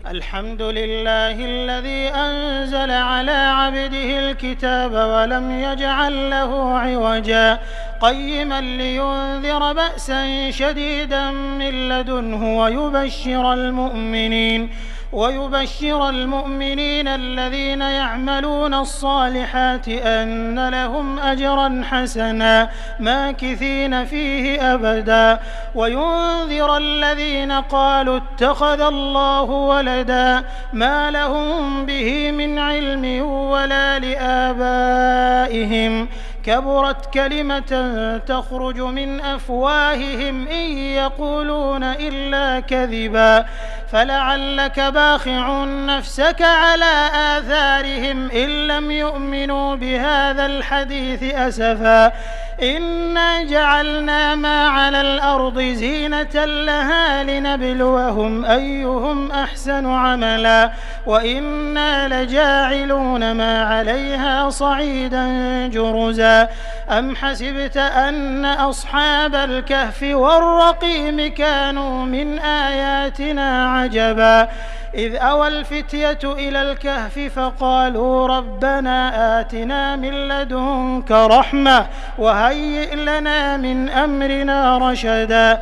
الحمد لله الذي أنزل على عبده الكتاب ولم يجعل له عوجا قيما لينذر بأسا شديدا من لدنه ويبشر المؤمنين الذين يعملون الصالحات أن لهم أجرا حسنا ماكثين فيه أبدا وينذر الذين قالوا اتخذ الله ولدا ما لهم به من علم ولا لآبائهم كبرت كلمة تخرج من أفواههم إن يقولون إلا كذبا فلعلك باخع نفسك على آثارهم إن لم يؤمنوا بهذا الحديث أسفا إنا جعلنا ما على الأرض زينة لها لنبلوهم أيهم أحسن عملا وإنا لجاعلون ما عليها صعيدا جرزا أم حسبت أن أصحاب الكهف والرقيم كانوا من آياتنا عجبا إذ أوى الفتية إلى الكهف فقالوا ربنا آتنا من لدنك رحمة وهيئ لنا من أمرنا رشدا